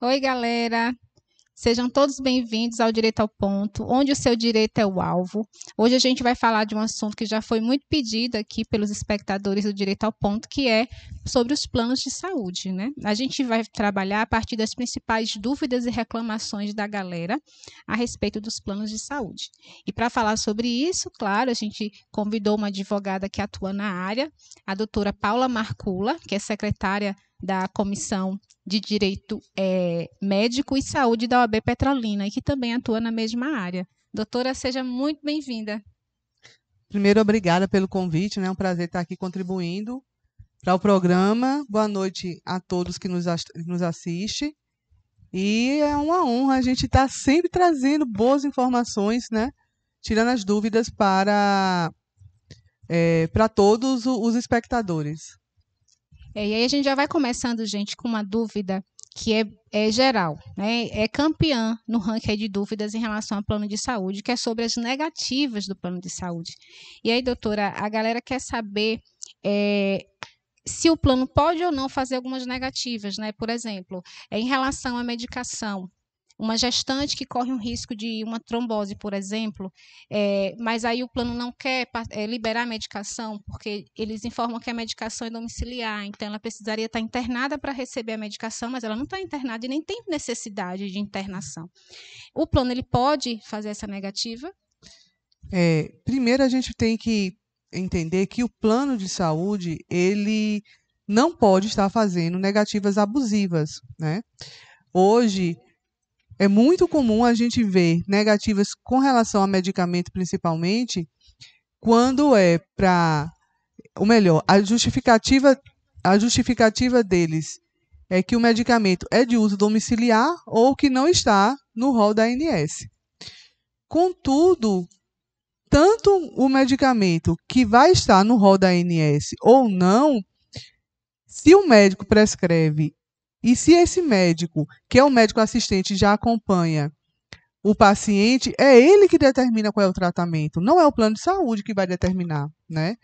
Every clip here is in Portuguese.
Oi, galera. Sejam todos bem-vindos ao Direito ao Ponto, onde o seu direito é o alvo. Hoje a gente vai falar de um assunto que já foi muito pedido aqui pelos espectadores do Direito ao Ponto, que é sobre os planos de saúde, né? A gente vai trabalhar a partir das principais dúvidas e reclamações da galera a respeito dos planos de saúde. E para falar sobre isso, claro, a gente convidou uma advogada que atua na área, a doutora Paula Marcula, que é secretária da Comissão de Direito Médico e Saúde da OAB Petrolina e que também atua na mesma área. Doutora, seja muito bem-vinda. Primeiro, obrigada pelo convite, né? É um prazer estar aqui contribuindo para o programa. Boa noite a todos que nos assistem. E é uma honra a gente estar sempre trazendo boas informações, né? Tirando as dúvidas para todos os espectadores. E aí a gente já vai começando, gente, com uma dúvida que é geral, né? É campeã no ranking de dúvidas em relação ao plano de saúde, que é sobre as negativas do plano de saúde. E aí, doutora, a galera quer saber se o plano pode ou não fazer algumas negativas, né? Por exemplo, em relação à medicação. Uma gestante que corre um risco de uma trombose, por exemplo, mas aí o plano não quer liberar a medicação, porque eles informam que a medicação é domiciliar, então ela precisaria estar internada para receber a medicação, mas ela não está internada e nem tem necessidade de internação. O plano ele pode fazer essa negativa? Primeiro, a gente tem que entender que o plano de saúde, ele não pode estar fazendo negativas abusivas, né? Hoje, é muito comum a gente ver negativas com relação a medicamento, principalmente, quando é para, ou melhor, a justificativa deles é que o medicamento é de uso domiciliar ou que não está no rol da ANS. Contudo, tanto o medicamento que vai estar no rol da ANS ou não, se o médico prescreve e se esse médico, que é o médico assistente, já acompanha o paciente, é ele que determina qual é o tratamento, não é o plano de saúde que vai determinar, né?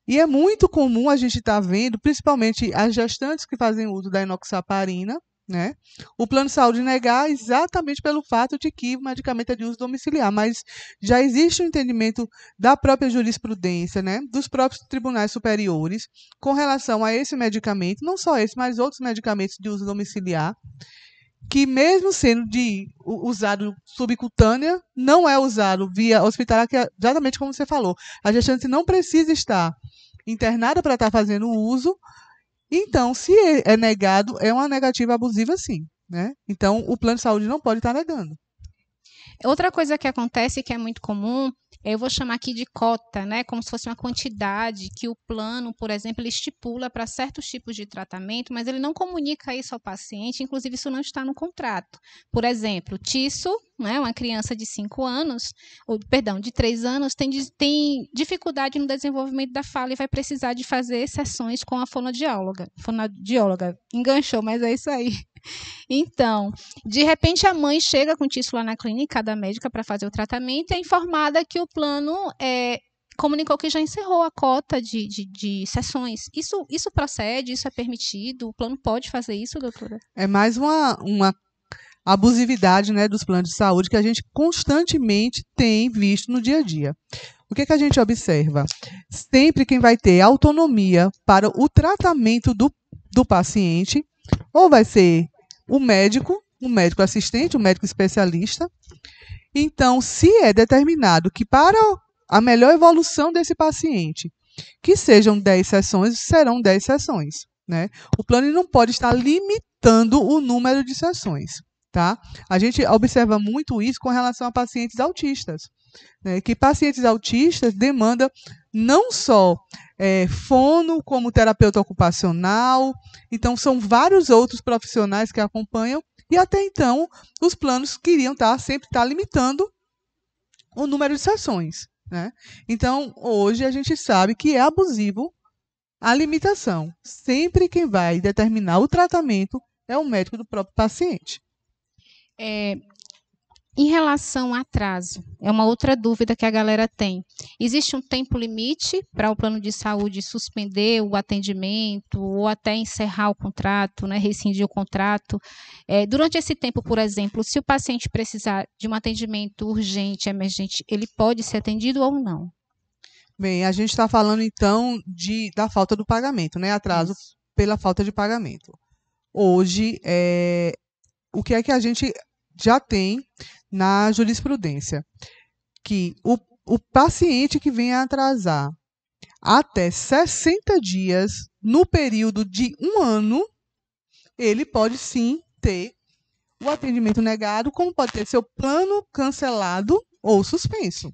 E é muito comum a gente estar vendo, principalmente as gestantes que fazem uso da enoxaparina, né? O plano de saúde negar exatamente pelo fato de que o medicamento é de uso domiciliar, mas já existe um entendimento da própria jurisprudência, né? Dos próprios tribunais superiores com relação a esse medicamento, não só esse, mas outros medicamentos de uso domiciliar, que mesmo sendo usado subcutânea, não é usado via hospitalar, que é exatamente como você falou. A gestante não precisa estar internada para estar fazendo o uso. Então, se é negado, é uma negativa abusiva, sim, né? Então, o plano de saúde não pode estar negando. Outra coisa que acontece que é muito comum, eu vou chamar aqui de cota, né? Como se fosse uma quantidade que o plano, por exemplo, ele estipula para certos tipos de tratamento, mas ele não comunica isso ao paciente, inclusive isso não está no contrato. Por exemplo, Tisso, né, uma criança de 5 anos, de 3 anos, tem dificuldade no desenvolvimento da fala e vai precisar de fazer sessões com a fonoaudióloga. Fonoaudióloga, enganchou, mas é isso aí. Então, de repente a mãe chega com isso lá na clínica da médica para fazer o tratamento e é informada que o plano comunicou que já encerrou a cota de sessões. Isso procede? Isso é permitido? O plano pode fazer isso, doutora? É mais uma abusividade, né, dos planos de saúde que a gente constantemente tem visto no dia a dia. O que a gente observa? Sempre quem vai ter autonomia para o tratamento do paciente, ou vai ser o médico assistente, o médico especialista. Então, se é determinado que para a melhor evolução desse paciente, que sejam 10 sessões, serão 10 sessões, né? O plano não pode estar limitando o número de sessões, tá? A gente observa muito isso com relação a pacientes autistas, né? Que pacientes autistas demandam não só fono, como terapeuta ocupacional, então são vários outros profissionais que acompanham, e até então os planos queriam sempre estar limitando o número de sessões, né? Então, hoje a gente sabe que é abusivo a limitação. Sempre quem vai determinar o tratamento é o médico do próprio paciente. Em relação ao atraso, é uma outra dúvida que a galera tem. Existe um tempo limite para o plano de saúde suspender o atendimento ou até encerrar o contrato, né, rescindir o contrato? Durante esse tempo, por exemplo, se o paciente precisar de um atendimento urgente, emergente, ele pode ser atendido ou não? Bem, a gente está falando então da falta do pagamento, né? Atraso Isso. pela falta de pagamento. Hoje, o que é que a gente já tem na jurisprudência? Que o paciente que venha atrasar até 60 dias no período de um ano, ele pode sim ter o atendimento negado, como pode ter seu plano cancelado ou suspenso.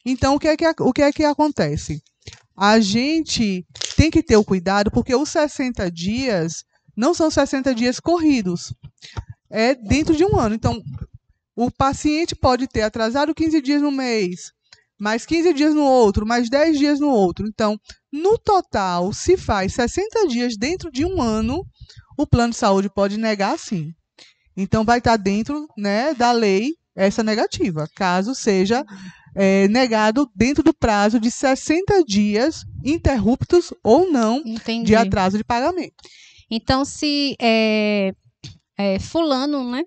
Então, o que é que acontece? A gente tem que ter o cuidado, porque os 60 dias não são 60 dias corridos, é dentro de um ano. Então, o paciente pode ter atrasado 15 dias no mês, mais 15 dias no outro, mais 10 dias no outro. Então, no total, se faz 60 dias dentro de um ano, o plano de saúde pode negar sim. Então, vai estar dentro, né, da lei essa negativa, caso seja negado dentro do prazo de 60 dias, interruptos ou não, de Entendi. atraso de pagamento. Então, se fulano, né,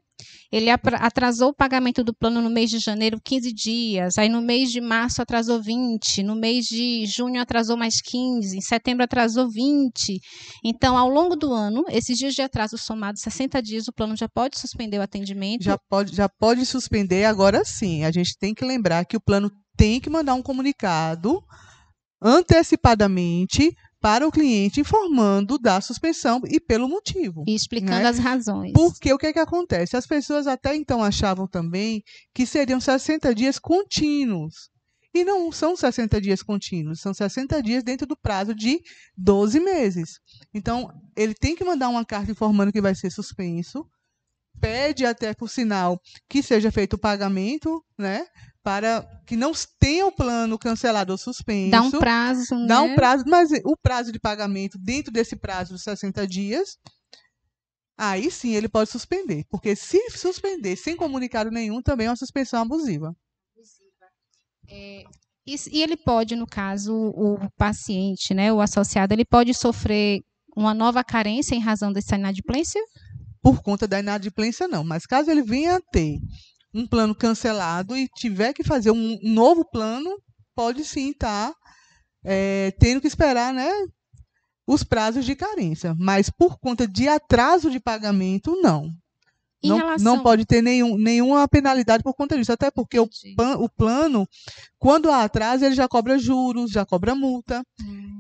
ele atrasou o pagamento do plano no mês de janeiro 15 dias, aí no mês de março atrasou 20, no mês de junho atrasou mais 15, em setembro atrasou 20. Então, ao longo do ano, esses dias de atraso somados 60 dias, o plano já pode suspender o atendimento? Já pode suspender, agora sim. A gente tem que lembrar que o plano tem que mandar um comunicado antecipadamente para o cliente, informando da suspensão e pelo motivo. E explicando, né, as razões. Porque o que é que acontece? As pessoas até então achavam também que seriam 60 dias contínuos. E não são 60 dias contínuos, são 60 dias dentro do prazo de 12 meses. Então, ele tem que mandar uma carta informando que vai ser suspenso, pede até, por sinal, que seja feito o pagamento, né? Para que não tenha o plano cancelado ou suspenso. Dá um prazo, né? Dá um prazo, mas o prazo de pagamento, dentro desse prazo de 60 dias, aí sim ele pode suspender. Porque se suspender sem comunicado nenhum, também é uma suspensão abusiva. E ele pode, no caso, o paciente, né, o associado, ele pode sofrer uma nova carência em razão dessa inadimplência? Por conta da inadimplência, não. Mas caso ele venha a ter um plano cancelado e tiver que fazer um novo plano, pode sim estar tendo que esperar, né, os prazos de carência. Mas por conta de atraso de pagamento, não. Não pode ter nenhuma penalidade por conta disso. Até porque o plano, quando há atraso, ele já cobra juros, já cobra multa.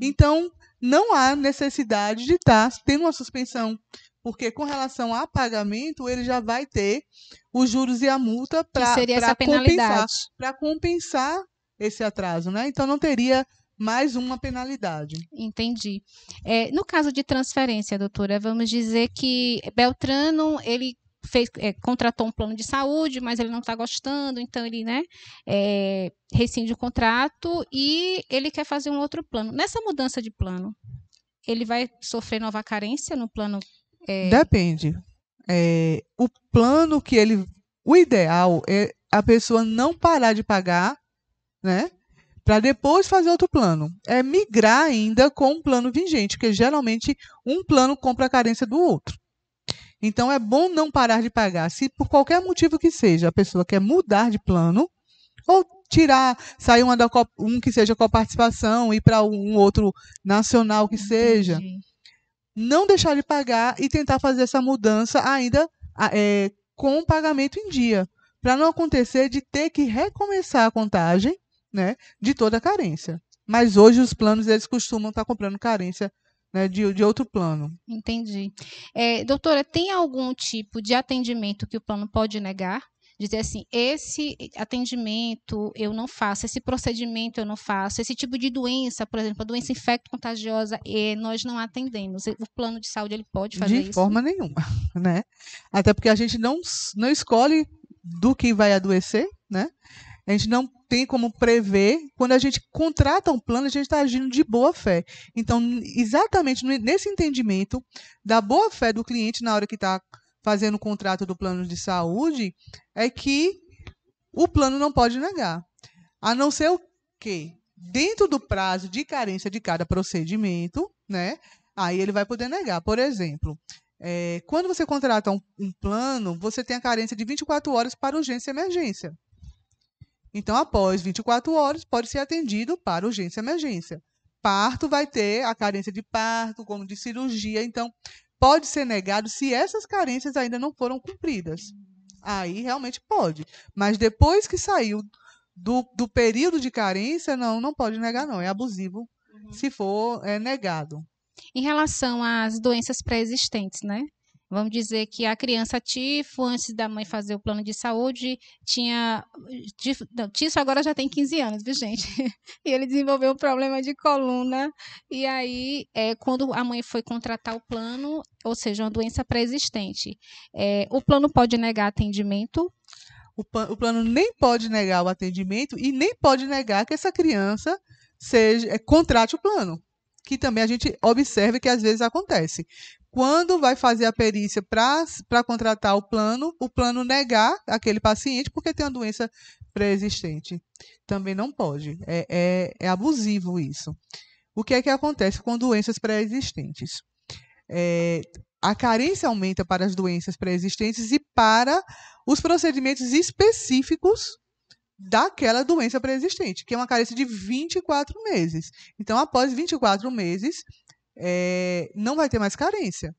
Então, não há necessidade de estar tendo uma suspensão. Porque com relação a pagamento, ele já vai ter os juros e a multa para compensar esse atraso, né? Então não teria mais uma penalidade. Entendi. No caso de transferência, doutora, vamos dizer que Beltrano, ele contratou um plano de saúde, mas ele não está gostando, então ele, né, rescinde o contrato e ele quer fazer um outro plano. Nessa mudança de plano, ele vai sofrer nova carência no plano? Depende. O plano que o ideal é a pessoa não parar de pagar, né? Para depois fazer outro plano. É migrar ainda com um plano vigente, porque geralmente um plano compra a carência do outro. Então é bom não parar de pagar. Se por qualquer motivo que seja, a pessoa quer mudar de plano, ou sair um que seja coparticipação, ir para um outro nacional que seja, não deixar de pagar e tentar fazer essa mudança ainda com o pagamento em dia, para não acontecer de ter que recomeçar a contagem, né, de toda a carência. Mas hoje os planos eles costumam estar comprando carência, né, de outro plano. Entendi. Doutora, tem algum tipo de atendimento que o plano pode negar? Dizer assim, esse atendimento eu não faço, esse procedimento eu não faço, esse tipo de doença, por exemplo, a doença infecto-contagiosa, nós não atendemos. O plano de saúde ele pode fazer isso? De forma nenhuma, né? Até porque a gente não escolhe do que vai adoecer, né? A gente não tem como prever. Quando a gente contrata um plano, a gente está agindo de boa fé. Então, exatamente nesse entendimento da boa fé do cliente na hora que está fazendo o contrato do plano de saúde, é que o plano não pode negar. A não ser o quê? Dentro do prazo de carência de cada procedimento, né? Aí ele vai poder negar. Por exemplo, quando você contrata um plano, você tem a carência de 24 horas para urgência e emergência. Então, após 24 horas, pode ser atendido para urgência e emergência. Parto vai ter a carência de parto, como de cirurgia. Então, pode ser negado se essas carências ainda não foram cumpridas. Aí, realmente pode. Mas depois que saiu do período de carência, não pode negar, não. É abusivo se for negado. Em relação às doenças pré-existentes, né? Vamos dizer que a criança tifo, antes da mãe fazer o plano de saúde, tinha. Tifo agora já tem 15 anos, viu, gente? E ele desenvolveu um problema de coluna. E aí, quando a mãe foi contratar o plano, ou seja, uma doença pré-existente, o plano pode negar atendimento? O plano nem pode negar o atendimento e nem pode negar que essa criança contrate o plano. Que também a gente observa que às vezes acontece. Quando vai fazer a perícia para contratar o plano negar aquele paciente porque tem uma doença pré-existente. Também não pode. É abusivo isso. O que é que acontece com doenças pré-existentes? A carência aumenta para as doenças pré-existentes e para os procedimentos específicos daquela doença pré-existente, que é uma carência de 24 meses. Então, após 24 meses, não vai ter mais carência.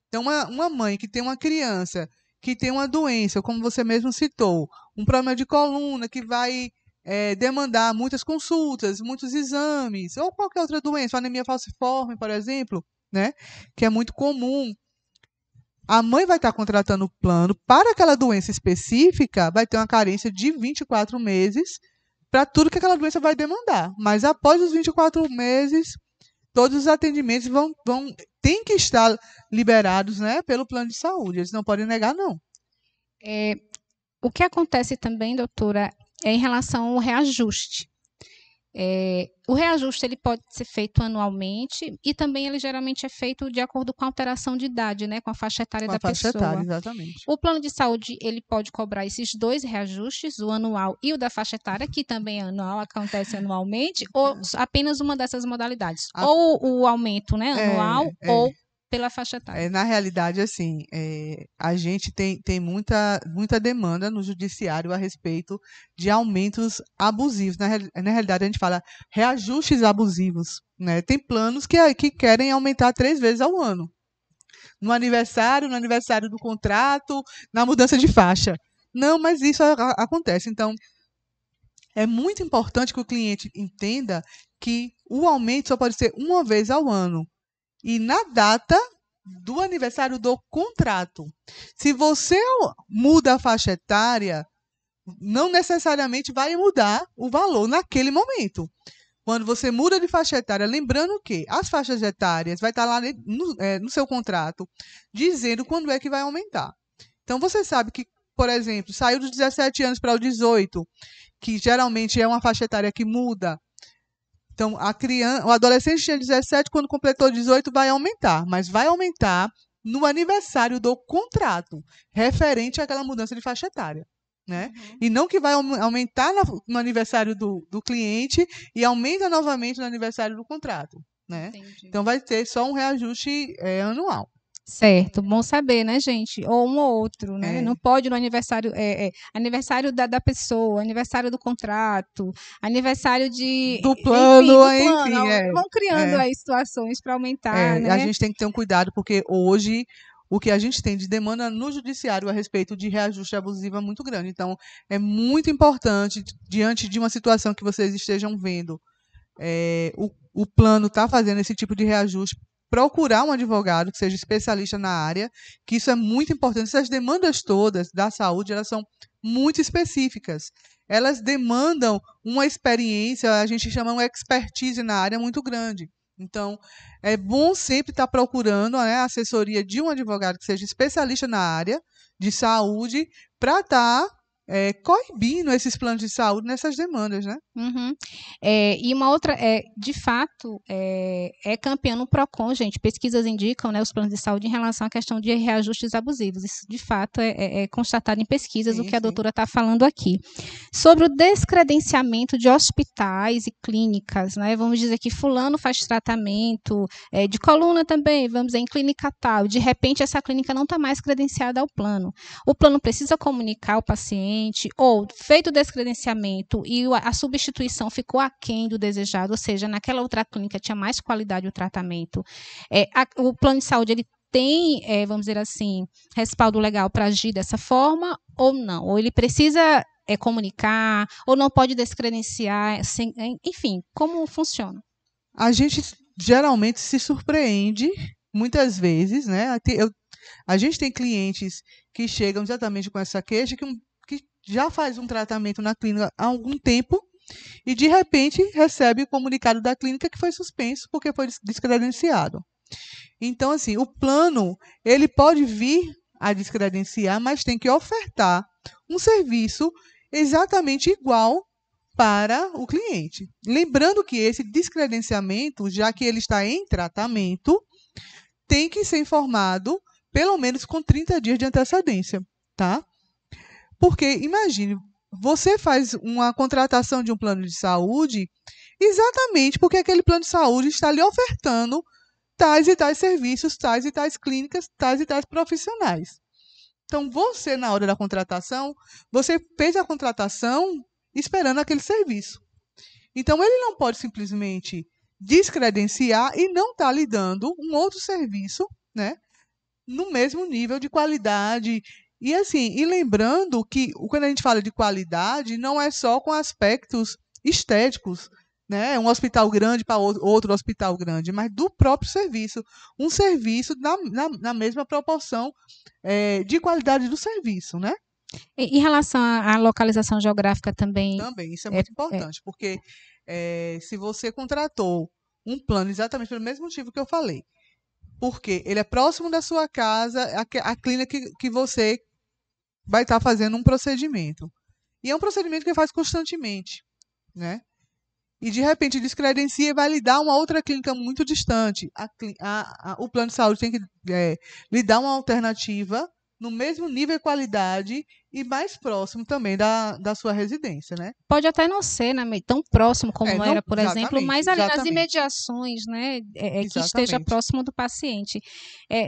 Então, uma mãe que tem uma criança que tem uma doença, como você mesmo citou, um problema de coluna que vai demandar muitas consultas, muitos exames, ou qualquer outra doença, anemia falciforme, por exemplo, né, que é muito comum. A mãe vai estar contratando o plano para aquela doença específica, vai ter uma carência de 24 meses para tudo que aquela doença vai demandar. Mas após os 24 meses, todos os atendimentos têm que estar liberados, né, pelo plano de saúde. Eles não podem negar, não. O que acontece também, doutora, é em relação ao reajuste. O reajuste ele pode ser feito anualmente e também ele geralmente é feito de acordo com a alteração de idade, né, com a faixa etária da pessoa. Etária, exatamente. O plano de saúde ele pode cobrar esses dois reajustes, o anual e o da faixa etária, que também é anual, acontece anualmente, ou apenas uma dessas modalidades, ou o aumento, né, anual, ou pela faixa etária. Na realidade, assim, a gente tem muita demanda no judiciário a respeito de aumentos abusivos. Na realidade, a gente fala reajustes abusivos, né? Tem planos que querem aumentar 3 vezes ao ano. No aniversário do contrato, na mudança de faixa. Não, mas isso acontece. Então, é muito importante que o cliente entenda que o aumento só pode ser uma vez ao ano. E na data do aniversário do contrato. Se você muda a faixa etária, não necessariamente vai mudar o valor naquele momento. Quando você muda de faixa etária, lembrando que as faixas etárias vai estar lá no seu contrato, dizendo quando é que vai aumentar. Então, você sabe que, por exemplo, saiu dos 17 anos para os 18, que geralmente é uma faixa etária que muda. Então, o adolescente tinha 17, quando completou 18 vai aumentar, mas vai aumentar no aniversário do contrato, referente àquela mudança de faixa etária. Né? E não que vai aumentar no aniversário do cliente e aumenta novamente no aniversário do contrato. Né? Então, vai ter só um reajuste anual. Certo, bom saber, né, gente? Ou um ou outro, né? Não pode no aniversário, aniversário da pessoa, aniversário do contrato, aniversário do plano, enfim. Vão criando aí situações para aumentar, né? A gente tem que ter um cuidado, porque hoje o que a gente tem de demanda no judiciário a respeito de reajuste abusivo é muito grande. Então, é muito importante, diante de uma situação que vocês estejam vendo, o plano está fazendo esse tipo de reajuste, procurar um advogado que seja especialista na área, que isso é muito importante. Essas demandas todas da saúde, elas são muito específicas. Elas demandam uma experiência, a gente chama uma expertise na área muito grande. Então, é bom sempre estar procurando, né, a assessoria de um advogado que seja especialista na área de saúde para estar coibindo esses planos de saúde nessas demandas, né? Uhum. E uma outra, de fato, é campeã no PROCON, gente. Pesquisas indicam, né, os planos de saúde em relação à questão de reajustes abusivos. Isso, de fato, é constatado em pesquisas, o que a doutora está falando aqui. Sobre o descredenciamento de hospitais e clínicas, né? Vamos dizer que fulano faz tratamento de coluna também, vamos dizer, em clínica tal. De repente, essa clínica não está mais credenciada ao plano. O plano precisa comunicar ao paciente, ou feito o descredenciamento e a substituição ficou aquém do desejado, ou seja, naquela outra clínica tinha mais qualidade o tratamento. O plano de saúde ele tem, vamos dizer assim, respaldo legal para agir dessa forma ou não? Ou ele precisa comunicar, ou não pode descredenciar, enfim, como funciona? A gente geralmente se surpreende, muitas vezes, né? A gente tem clientes que chegam exatamente com essa queixa, que já faz um tratamento na clínica há algum tempo, e de repente recebe o comunicado da clínica que foi suspenso porque foi descredenciado. Então, assim, o plano ele pode vir a descredenciar, mas tem que ofertar um serviço exatamente igual para o cliente. Lembrando que esse descredenciamento, já que ele está em tratamento, tem que ser informado pelo menos com 30 dias de antecedência, tá? Porque, imagine, você faz uma contratação de um plano de saúde exatamente porque aquele plano de saúde está lhe ofertando tais e tais serviços, tais e tais clínicas, tais e tais profissionais. Então, você, na hora da contratação, você fez a contratação esperando aquele serviço. Então, ele não pode simplesmente descredenciar e não estar lhe dando um outro serviço, né, no mesmo nível de qualidade. E assim, e lembrando que quando a gente fala de qualidade, não é só com aspectos estéticos, né? Um hospital grande para outro hospital grande, mas do próprio serviço. Um serviço na mesma proporção de qualidade do serviço, né? Em relação à localização geográfica também. Também, isso é muito importante, porque se você contratou um plano exatamente pelo mesmo motivo que eu falei, porque ele é próximo da sua casa, a clínica que você vai estar fazendo um procedimento. E é um procedimento que faz constantemente, né? E de repente descredencia e vai lhe dar uma outra clínica muito distante. O plano de saúde tem que lhe dar uma alternativa no mesmo nível de qualidade e mais próximo também da sua residência, né? Pode até não ser, né, tão próximo como era, por exemplo, mas ali nas exatamente. imediações, né, que esteja próximo do paciente.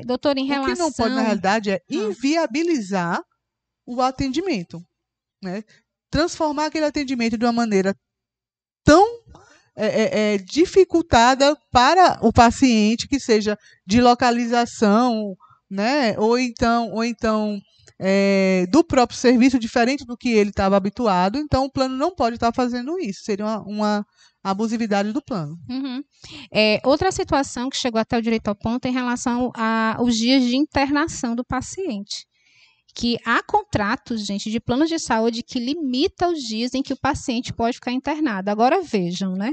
Doutor, em relação... O que não pode, na realidade, é inviabilizar o atendimento, né? Transformar aquele atendimento de uma maneira tão dificultada para o paciente, que seja de localização, né? Ou então do próprio serviço, diferente do que ele estava habituado. Então, o plano não pode estar fazendo isso. Seria uma abusividade do plano. Uhum. Outra situação que chegou até o direito ao ponto é em relação aos dias de internação do paciente. Que há contratos, gente, de planos de saúde que limita os dias em que o paciente pode ficar internado. Agora vejam, né?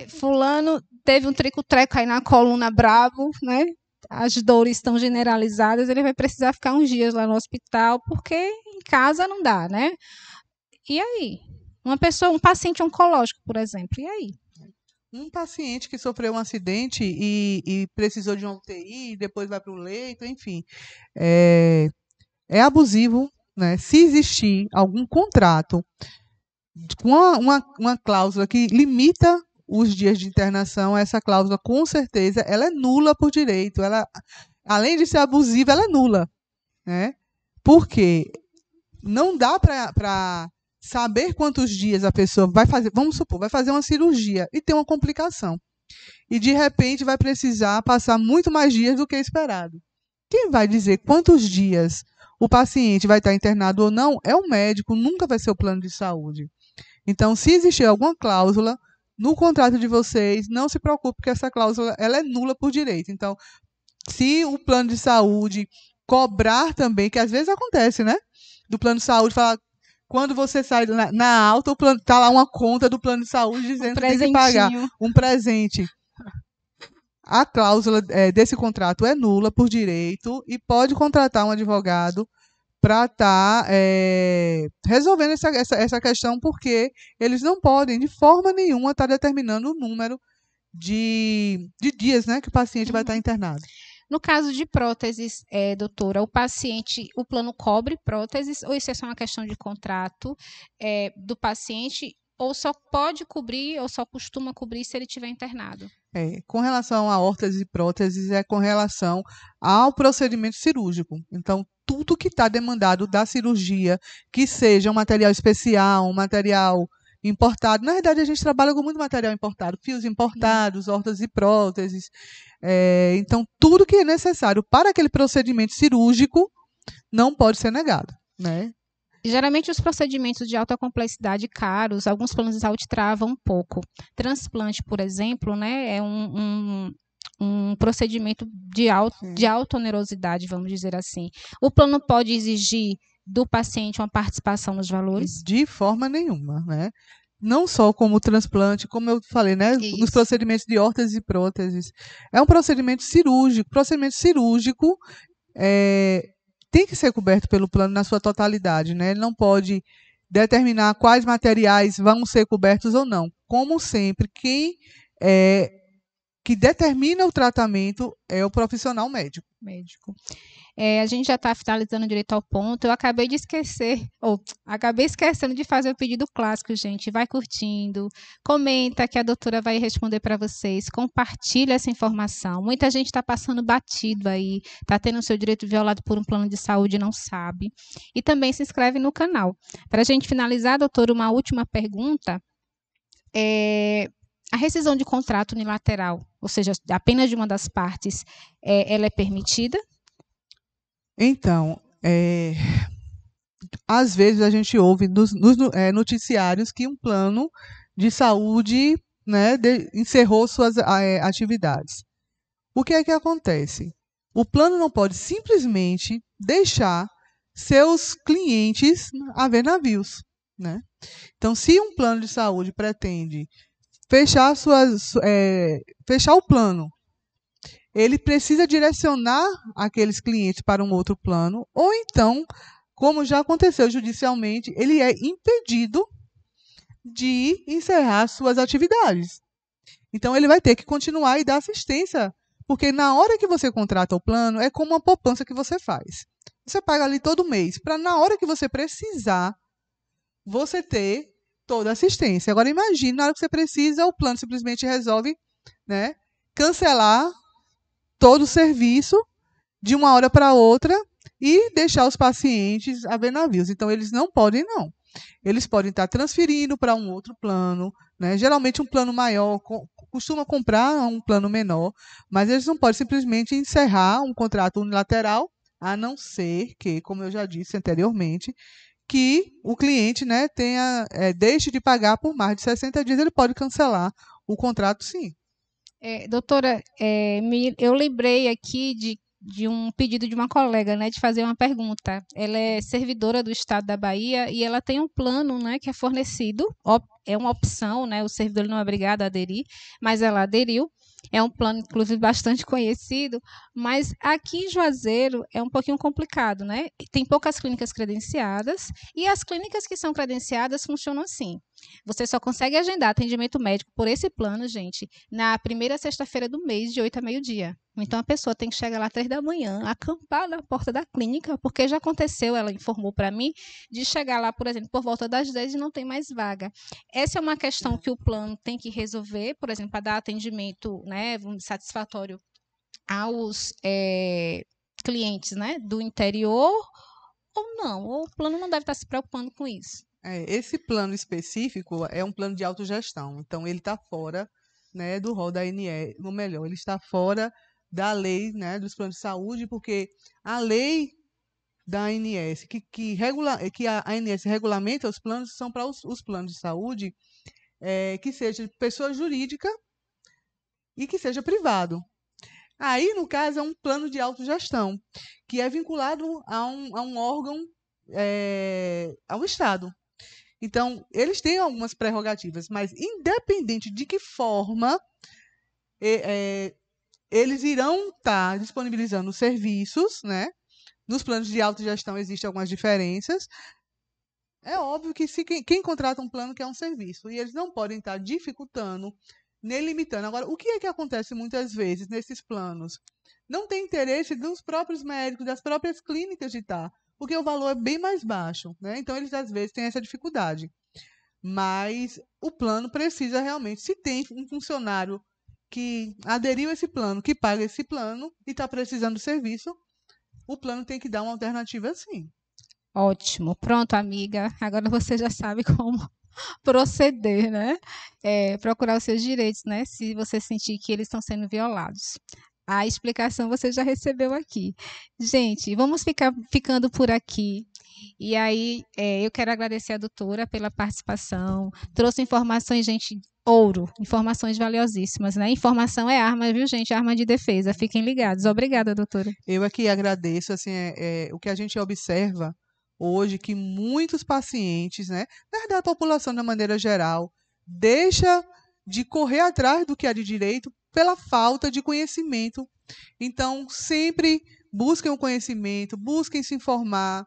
Fulano teve um trico-treco aí na coluna brabo, né? As dores estão generalizadas, ele vai precisar ficar uns dias lá no hospital, porque em casa não dá, né? E aí? Um paciente oncológico, por exemplo, e aí? Um paciente que sofreu um acidente e precisou de uma UTI, depois vai para o leito, enfim, é abusivo, né? Se existir algum contrato com uma cláusula que limita os dias de internação, essa cláusula, com certeza, ela é nula por direito. Ela, além de ser abusiva, ela é nula, né? Porque não dá para saber quantos dias a pessoa vai fazer, vamos supor, vai fazer uma cirurgia e tem uma complicação. E, de repente, vai precisar passar muito mais dias do que esperado. Quem vai dizer quantos dias o paciente vai estar internado ou não é o médico, nunca vai ser o plano de saúde. Então, se existir alguma cláusula no contrato de vocês, não se preocupe, porque essa cláusula ela é nula por direito. Então, se o plano de saúde cobrar também, que às vezes acontece, né? Do plano de saúde falar, quando você sai na alta, está lá uma conta do plano de saúde dizendo que tem que pagar um presente. A cláusula desse contrato é nula por direito e pode contratar um advogado para estar resolvendo essa questão, porque eles não podem, de forma nenhuma, estar determinando o número de dias, né, que o paciente vai estar internado. No caso de próteses, doutora, o plano cobre próteses, ou isso é só uma questão de contrato do paciente, ou só pode cobrir, ou só costuma cobrir se ele estiver internado? Com relação a órteses e próteses, é com relação ao procedimento cirúrgico. Então, tudo que está demandado da cirurgia, que seja um material especial, um material importado. Na verdade, a gente trabalha com muito material importado, fios importados, órteses e próteses. Então, tudo que é necessário para aquele procedimento cirúrgico não pode ser negado, né? Geralmente, os procedimentos de alta complexidade caros, alguns planos de saúde travam um pouco. Transplante, por exemplo, né, é um procedimento de alta onerosidade, vamos dizer assim. O plano pode exigir do paciente uma participação nos valores? De forma nenhuma, né? Não só como transplante, como eu falei, né? Isso. Nos procedimentos de órteses e próteses. É um procedimento cirúrgico. Procedimento cirúrgico tem que ser coberto pelo plano na sua totalidade, né? Ele não pode determinar quais materiais vão ser cobertos ou não. Como sempre, quem que determina o tratamento é o profissional médico. A gente já está finalizando direito ao ponto. Eu acabei de esquecer, acabei esquecendo de fazer o pedido clássico, gente. Vai curtindo, comenta que a doutora vai responder para vocês, compartilha essa informação. Muita gente está passando batido aí, está tendo o seu direito violado por um plano de saúde e não sabe. E também se inscreve no canal. Para a gente finalizar, doutora, uma última pergunta. A rescisão de contrato unilateral, ou seja, apenas de uma das partes, ela é permitida? Então, às vezes a gente ouve nos noticiários que um plano de saúde, né, encerrou suas atividades. O que é que acontece? O plano não pode simplesmente deixar seus clientes a ver navios, né? Então, se um plano de saúde pretende fechar o plano, ele precisa direcionar aqueles clientes para um outro plano, ou então, como já aconteceu judicialmente, ele é impedido de encerrar suas atividades. Então, ele vai ter que continuar e dar assistência, porque na hora que você contrata o plano, é como uma poupança que você faz. Você paga ali todo mês, para na hora que você precisar, você ter toda a assistência. Agora, imagine, na hora que você precisa, o plano simplesmente resolve, né, cancelar todo o serviço de uma hora para outra e deixar os pacientes a ver navios. Então, eles não podem, não. Eles podem estar transferindo para um outro plano, né? Geralmente um plano maior costuma comprar um plano menor, mas eles não podem simplesmente encerrar um contrato unilateral, a não ser que, como eu já disse anteriormente, que o cliente, né, deixe de pagar por mais de 60 dias, ele pode cancelar o contrato, sim. Doutora, eu lembrei aqui de um pedido de uma colega, né, de fazer uma pergunta. Ela é servidora do Estado da Bahia e ela tem um plano, né, que é fornecido, é uma opção, né, o servidor não é obrigado a aderir, mas ela aderiu. É um plano, inclusive, bastante conhecido, mas aqui em Juazeiro é um pouquinho complicado, né? Tem poucas clínicas credenciadas e as clínicas que são credenciadas funcionam assim. Você só consegue agendar atendimento médico por esse plano, gente, na primeira sexta-feira do mês, de 8 a meio-dia. Então, a pessoa tem que chegar lá às 3 da manhã, acampar na porta da clínica, porque já aconteceu, ela informou para mim, de chegar lá, por exemplo, por volta das 10 e não tem mais vaga. Essa é uma questão que o plano tem que resolver, por exemplo, para dar atendimento, né, satisfatório aos clientes, né, do interior, ou não? Ou o plano não deve estar se preocupando com isso? Esse plano específico é um plano de autogestão, então ele está fora, né, do rol da ANS, ou melhor, ele está fora da lei, né, dos planos de saúde, porque a lei da ANS, que a ANS regulamenta os planos, são para os planos de saúde que seja pessoa jurídica e que seja privado. Aí, no caso, é um plano de autogestão, que é vinculado a um órgão, ao Estado. Então, eles têm algumas prerrogativas, mas independente de que forma eles irão estar disponibilizando serviços, né, Nos planos de autogestão existem algumas diferenças. É óbvio que se quem contrata um plano quer um serviço, e eles não podem estar dificultando, nem limitando. Agora, o que é que acontece muitas vezes nesses planos? Não tem interesse dos próprios médicos, das próprias clínicas de estar, porque o valor é bem mais baixo, né? Então, eles às vezes têm essa dificuldade. Mas o plano precisa realmente, se tem um funcionário que aderiu a esse plano, que paga esse plano e está precisando do serviço, o plano tem que dar uma alternativa sim. Ótimo. Pronto, amiga. Agora você já sabe como proceder, né? Procurar os seus direitos, né? Se você sentir que eles estão sendo violados. A explicação você já recebeu aqui. Gente, vamos ficando por aqui. E aí, eu quero agradecer a doutora pela participação. Trouxe informações, gente, ouro, informações valiosíssimas, né? Informação é arma, viu, gente? Arma de defesa. Fiquem ligados. Obrigada, doutora. Eu aqui agradeço, assim, o que a gente observa hoje, que muitos pacientes, né, na verdade, a população de maneira geral, deixa de correr atrás do que é de direito pela falta de conhecimento. Então, sempre busquem o conhecimento, busquem se informar.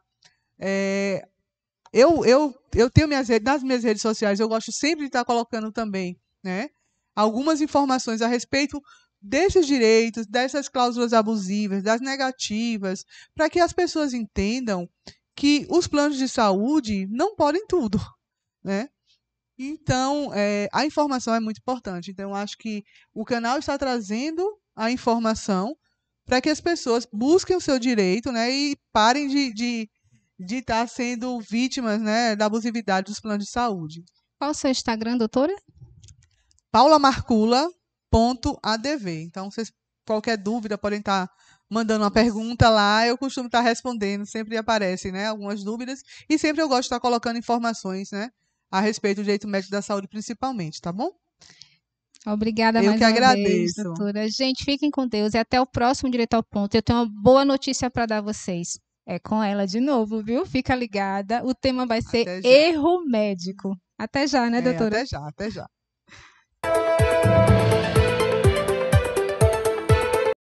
Eu tenho nas minhas redes sociais, eu gosto sempre de estar colocando também, né, algumas informações a respeito desses direitos, dessas cláusulas abusivas, das negativas, para que as pessoas entendam que os planos de saúde não podem tudo, né? Então, a informação é muito importante. Então, eu acho que o canal está trazendo a informação para que as pessoas busquem o seu direito, né, e parem de estar sendo vítimas, né, da abusividade dos planos de saúde. Qual o seu Instagram, doutora? paulamarcula.adv. Então, vocês, qualquer dúvida, podem estar mandando uma pergunta lá. Eu costumo estar respondendo, sempre aparecem, né, algumas dúvidas. E sempre eu gosto de estar colocando informações, né, a respeito do direito médico da saúde, principalmente, tá bom? Obrigada Eu mais que uma vez, agradeço. doutora. Gente, fiquem com Deus e até o próximo Direito ao Ponto. Eu tenho uma boa notícia para dar a vocês. É com ela de novo, viu? Fica ligada. O tema vai ser Até já. erro médico. Até já, né, doutora? Até já, até já.